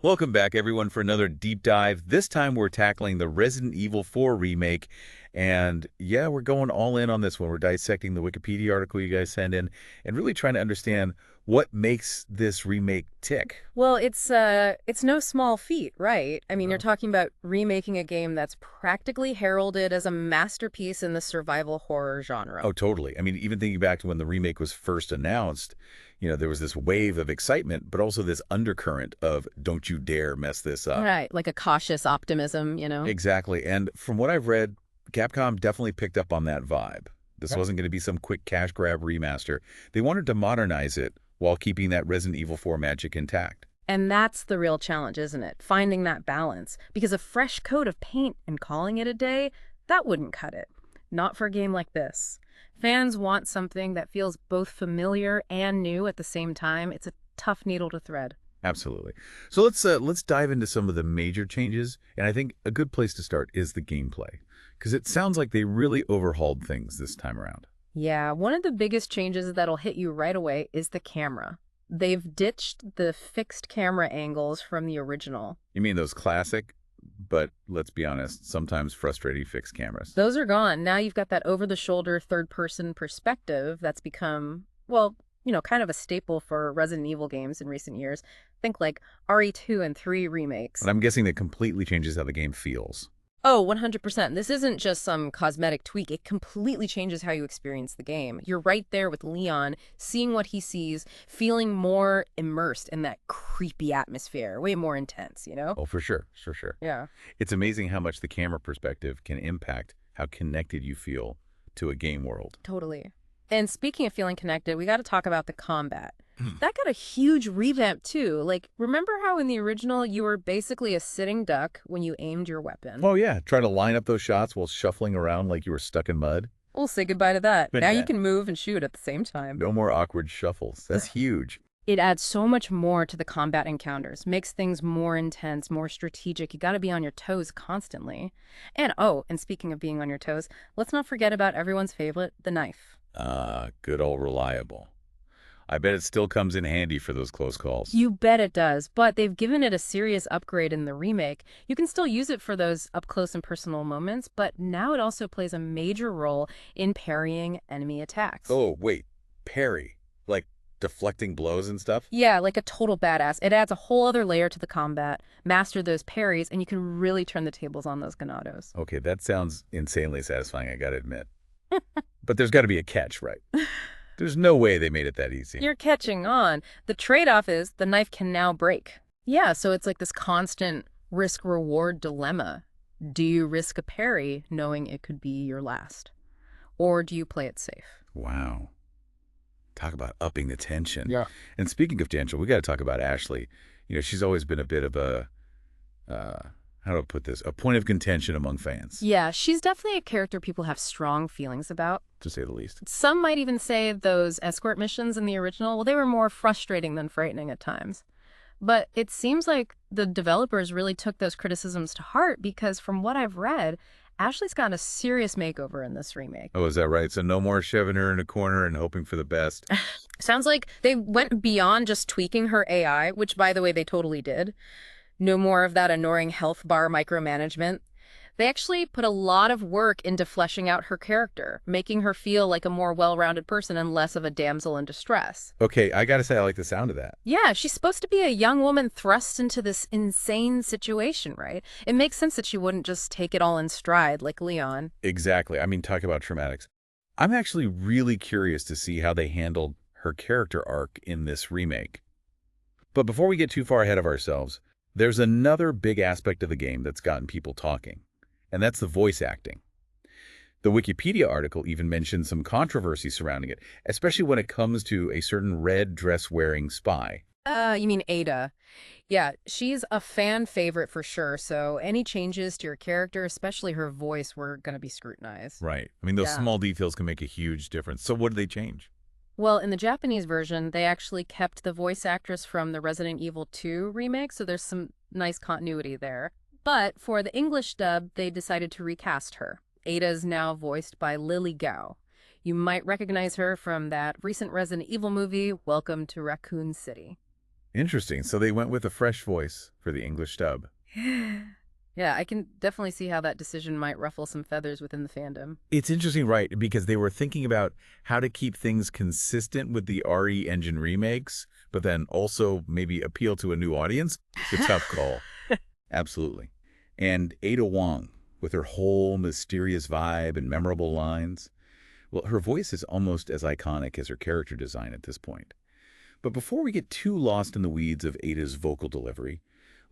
Welcome back, everyone, for another deep dive. This time we're tackling the Resident Evil 4 remake. And yeah, we're going all in on this one. We're dissecting the Wikipedia article you guys send in and really trying to understand what makes this remake tick. Well, it's no small feat, right? I mean, you're No. talking about remaking a game that's practically heralded as a masterpiece in the survival horror genre. Oh, totally. I mean, even thinking back to when the remake was first announced, there was this wave of excitement, but also this undercurrent of don't you dare mess this up. Right, like a cautious optimism. Exactly. And from what I've read, Capcom definitely picked up on that vibe. This Right. wasn't going to be some quick cash grab remaster. They wanted to modernize it while keeping that Resident Evil 4 magic intact. And that's the real challenge, isn't it? Finding that balance. Because a fresh coat of paint and calling it a day, that wouldn't cut it. Not for a game like this. Fans want something that feels both familiar and new at the same time. It's a tough needle to thread. Absolutely. So let's dive into some of the major changes, and I think a good place to start is the gameplay, because it sounds like they really overhauled things this time around. Yeah, one of the biggest changes that'll hit you right away is the camera. They've ditched the fixed camera angles from the original. You mean those classic, but let's be honest, sometimes frustrating fixed cameras. Those are gone. Now you've got that over-the-shoulder third-person perspective that's become, well, kind of a staple for Resident Evil games in recent years. Think like RE2 and 3 remakes. And I'm guessing that completely changes how the game feels. Oh, 100%. This isn't just some cosmetic tweak. It completely changes how you experience the game. You're right there with Leon, seeing what he sees, feeling more immersed in that creepy atmosphere, way more intense? Oh, for sure, for sure. Yeah, It's amazing how much the camera perspective can impact how connected you feel to a game world. totally. And speaking of feeling connected, we got to talk about the combat. Hmm. That got a huge revamp too. Like, remember how in the original you were basically a sitting duck when you aimed your weapon? Oh, yeah, try to line up those shots while shuffling around like you were stuck in mud. We'll say goodbye to that. But Now you can move and shoot at the same time. no more awkward shuffles. That's huge. It adds so much more to the combat encounters, makes things more intense, more strategic. You got to be on your toes constantly. And and speaking of being on your toes, let's not forget about everyone's favorite, the knife. Good old reliable. I bet it still comes in handy for those close calls. You bet it does, but they've given it a serious upgrade in the remake. You can still use it for those up close and personal moments, but now it also plays a major role in parrying enemy attacks. Oh, wait. Parry. Like deflecting blows and stuff? Yeah, like a total badass. It adds a whole other layer to the combat. Master those parries, and you can really turn the tables on those Ganados. Okay, that sounds insanely satisfying, I gotta admit. But there's got to be a catch, right? There's no way they made it that easy. You're catching on. The trade-off is the knife can now break. Yeah, so it's like this constant risk-reward dilemma. Do you risk a parry knowing it could be your last? Or do you play it safe? Wow. Talk about upping the tension. Yeah. And speaking of tension, we got to talk about Ashley. She's always been a bit of how do I put this? A point of contention among fans, Yeah, she's definitely a character people have strong feelings about. to say the least. Some might even say those escort missions in the original, well, they were more frustrating than frightening at times. But it seems like the developers really took those criticisms to heart because from what I've read, Ashley's gotten a serious makeover in this remake. Oh, is that right? So no more shoving her in a corner and hoping for the best. Sounds like they went beyond just tweaking her AI, which, by the way, they totally did. No more of that annoying health bar micromanagement. They actually put a lot of work into fleshing out her character, making her feel like a more well-rounded person and less of a damsel in distress. Okay, I got to say I like the sound of that. Yeah, she's supposed to be a young woman thrust into this insane situation, right? It makes sense that she wouldn't just take it all in stride like Leon. Exactly. I mean, talk about traumatics. I'm actually really curious to see how they handled her character arc in this remake. But before we get too far ahead of ourselves, there's another big aspect of the game that's gotten people talking, and that's the voice acting. The Wikipedia article even mentions some controversy surrounding it, especially when it comes to a certain red dress-wearing spy. You mean Ada. Yeah, she's a fan favorite for sure, so any changes to her character, especially her voice, were going to be scrutinized. Right. I mean, those Yeah. small details can make a huge difference. So what did they change? Well, in the Japanese version, they actually kept the voice actress from the Resident Evil 2 remake, so there's some nice continuity there. But for the English dub, they decided to recast her. Ada is now voiced by Lily Gao. You might recognize her from that recent Resident Evil movie, Welcome to Raccoon City. Interesting. So they went with a fresh voice for the English dub. Yeah, I can definitely see how that decision might ruffle some feathers within the fandom. It's interesting, right? Because they were thinking about how to keep things consistent with the RE engine remakes, but then also maybe appeal to a new audience. It's a tough call. Absolutely. And Ada Wong, with her whole mysterious vibe and memorable lines, well, her voice is almost as iconic as her character design at this point. But before we get too lost in the weeds of Ada's vocal delivery,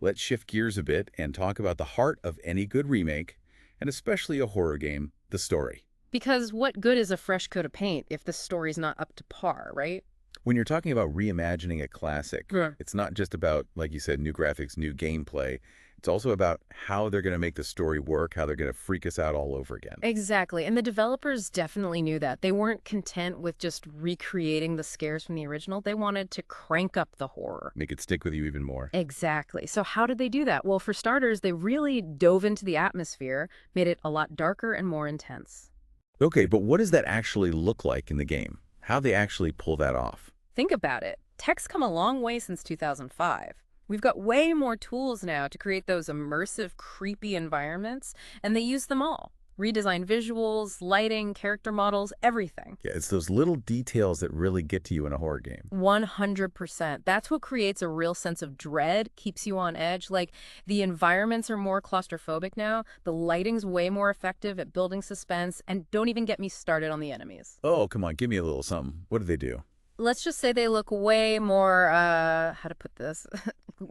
let's shift gears a bit and talk about the heart of any good remake, and especially a horror game, the story. Because what good is a fresh coat of paint if the story's not up to par, right? When you're talking about reimagining a classic, Yeah. it's not just about, like you said, new graphics, new gameplay. It's also about how they're going to make the story work, how they're going to freak us out all over again. Exactly. And the developers definitely knew that. They weren't content with just recreating the scares from the original. They wanted to crank up the horror. Make it stick with you even more. Exactly. So how did they do that? Well, for starters, they really dove into the atmosphere, made it a lot darker and more intense. Okay, but what does that actually look like in the game? How they actually pull that off? Think about it. Tech's come a long way since 2005. We've got way more tools now to create those immersive, creepy environments, and they use them all. Redesigned visuals, lighting, character models, everything. Yeah, it's those little details that really get to you in a horror game. 100%. That's what creates a real sense of dread, keeps you on edge. Like, the environments are more claustrophobic now, the lighting's way more effective at building suspense, and don't even get me started on the enemies. Oh, come on, give me a little something. What do they do? Let's just say they look way more, how to put this?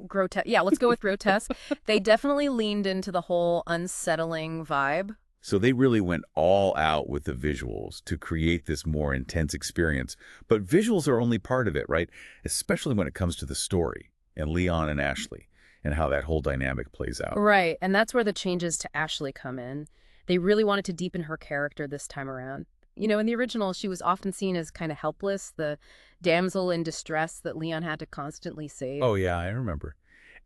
Grotesque. Yeah, let's go with grotesque. They definitely leaned into the whole unsettling vibe. So they really went all out with the visuals to create this more intense experience. But visuals are only part of it, right? Especially when it comes to the story and Leon and Ashley and how that whole dynamic plays out. Right, and that's where the changes to Ashley come in. They really wanted to deepen her character this time around. You know, in the original, she was often seen as kind of helpless, the damsel in distress that Leon had to constantly save. Oh, yeah, I remember.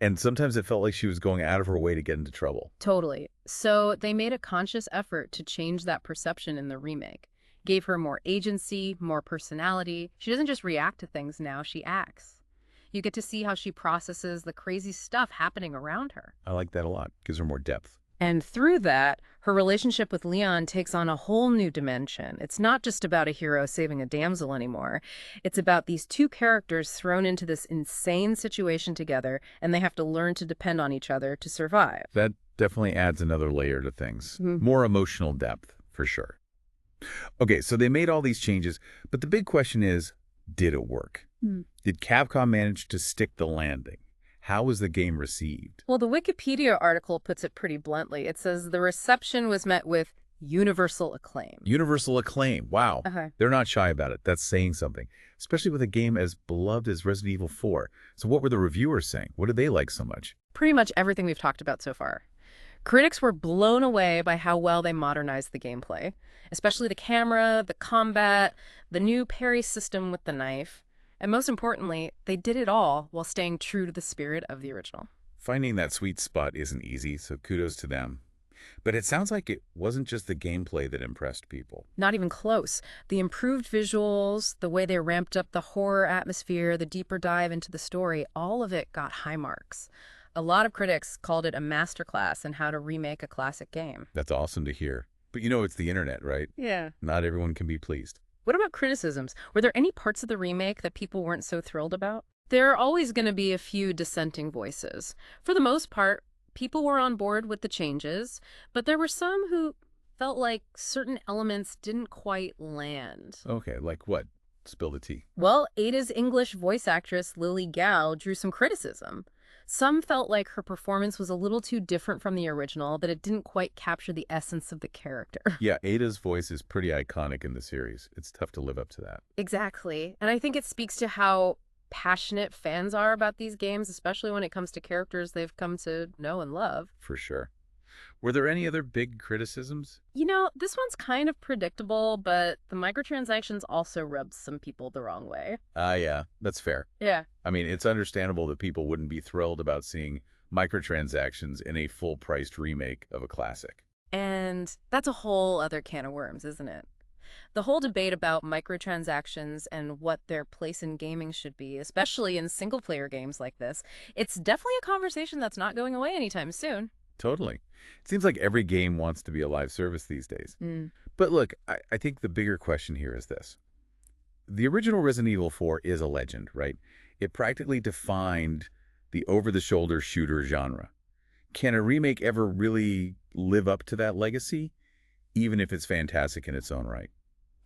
And sometimes it felt like she was going out of her way to get into trouble. Totally. So they made a conscious effort to change that perception in the remake. Gave her more agency, more personality. She doesn't just react to things now, she acts. You get to see how she processes the crazy stuff happening around her. I like that a lot. Gives her more depth. And through that, her relationship with Leon takes on a whole new dimension. It's not just about a hero saving a damsel anymore. It's about these two characters thrown into this insane situation together, and they have to learn to depend on each other to survive. That definitely adds another layer to things. More emotional depth, for sure. Okay, so they made all these changes, but the big question is, did it work? Did Capcom manage to stick the landing? How was the game received? Well, the Wikipedia article puts it pretty bluntly. It says the reception was met with universal acclaim. Universal acclaim. Wow. Uh-huh. They're not shy about it. That's saying something, especially with a game as beloved as Resident Evil 4. So what were the reviewers saying? What did they like so much? Pretty much everything we've talked about so far. Critics were blown away by how well they modernized the gameplay, especially the camera, the combat, the new parry system with the knife. And most importantly, they did it all while staying true to the spirit of the original. Finding that sweet spot isn't easy, so kudos to them. But it sounds like it wasn't just the gameplay that impressed people. Not even close. The improved visuals, the way they ramped up the horror atmosphere, the deeper dive into the story, all of it got high marks. A lot of critics called it a masterclass in how to remake a classic game. That's awesome to hear. But you know it's the internet, right? Yeah. Not everyone can be pleased. What about criticisms? Were there any parts of the remake that people weren't so thrilled about? There are always going to be a few dissenting voices. For the most part, people were on board with the changes, but there were some who felt like certain elements didn't quite land. Okay, like what? Spill the tea. Well, Ada's English voice actress Lily Gao drew some criticism. Some felt like her performance was a little too different from the original, that it didn't quite capture the essence of the character. Yeah, Ada's voice is pretty iconic in the series. It's tough to live up to that. Exactly. And I think it speaks to how passionate fans are about these games, especially when it comes to characters they've come to know and love. For sure. Were there any other big criticisms? You know, this one's kind of predictable, but the microtransactions also rubbed some people the wrong way. Yeah, that's fair. Yeah. I mean, it's understandable that people wouldn't be thrilled about seeing microtransactions in a full-priced remake of a classic. And that's a whole other can of worms, isn't it? The whole debate about microtransactions and what their place in gaming should be, especially in single-player games like this, it's definitely a conversation that's not going away anytime soon. Totally. It seems like every game wants to be a live service these days. Mm. But look, I think the bigger question here is this. The original Resident Evil 4 is a legend, right? It practically defined the over-the-shoulder shooter genre. Can a remake ever really live up to that legacy, even if it's fantastic in its own right?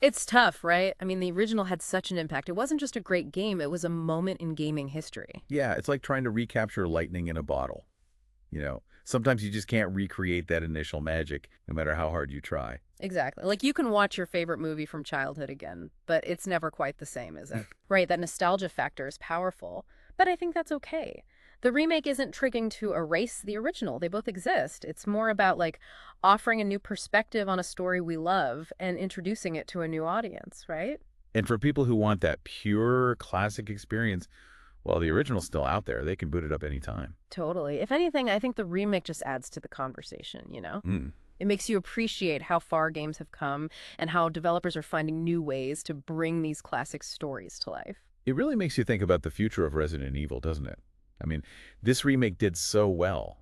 It's tough, right? I mean, the original had such an impact. It wasn't just a great game, it was a moment in gaming history. Yeah, it's like trying to recapture lightning in a bottle. Sometimes you just can't recreate that initial magic, no matter how hard you try. Exactly. Like you can watch your favorite movie from childhood again, but it's never quite the same, is it? Right, that nostalgia factor is powerful, but I think that's okay. The remake isn't triggering to erase the original. They both exist. It's more about like offering a new perspective on a story we love and introducing it to a new audience, right? And for people who want that pure classic experience, well, the original's still out there. They can boot it up anytime. Totally. If anything, I think the remake just adds to the conversation, you know? Mm. It makes you appreciate how far games have come and how developers are finding new ways to bring these classic stories to life. It really makes you think about the future of Resident Evil, doesn't it? I mean, this remake did so well.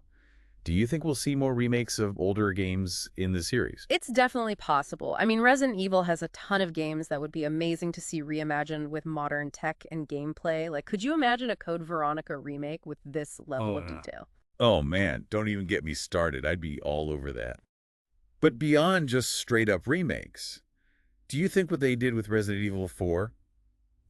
Do you think we'll see more remakes of older games in the series? It's definitely possible. I mean, Resident Evil has a ton of games that would be amazing to see reimagined with modern tech and gameplay. Like, could you imagine a Code Veronica remake with this level of detail? Oh man, don't even get me started. I'd be all over that. But beyond just straight-up remakes, do you think what they did with Resident Evil 4,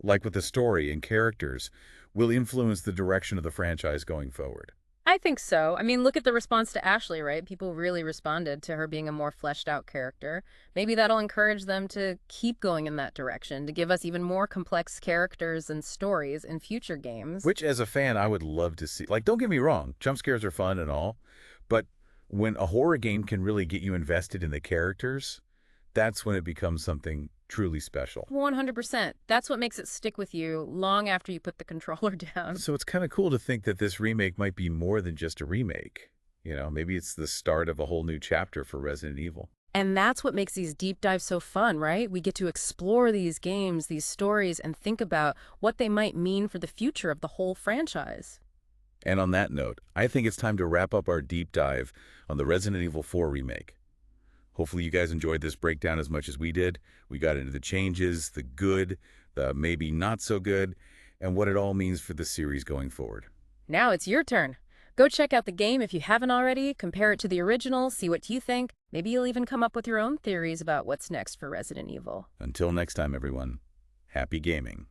like with the story and characters, will influence the direction of the franchise going forward? I think so. I mean, look at the response to Ashley, right? People really responded to her being a more fleshed out character. Maybe that'll encourage them to keep going in that direction, to give us even more complex characters and stories in future games. Which, as a fan, I would love to see. Like, don't get me wrong, jump scares are fun and all, but when a horror game can really get you invested in the characters, that's when it becomes something truly special. 100%. That's what makes it stick with you long after you put the controller down. So it's kind of cool to think that this remake might be more than just a remake. Maybe it's the start of a whole new chapter for Resident Evil. And that's what makes these deep dives so fun, right? We get to explore these games, these stories, and think about what they might mean for the future of the whole franchise. And on that note, I think it's time to wrap up our deep dive on the Resident Evil 4 remake. Hopefully you guys enjoyed this breakdown as much as we did. We got into the changes, the good, the maybe not so good, and what it all means for the series going forward. Now it's your turn. Go check out the game if you haven't already, compare it to the original, see what you think. Maybe you'll even come up with your own theories about what's next for Resident Evil. Until next time, everyone, happy gaming.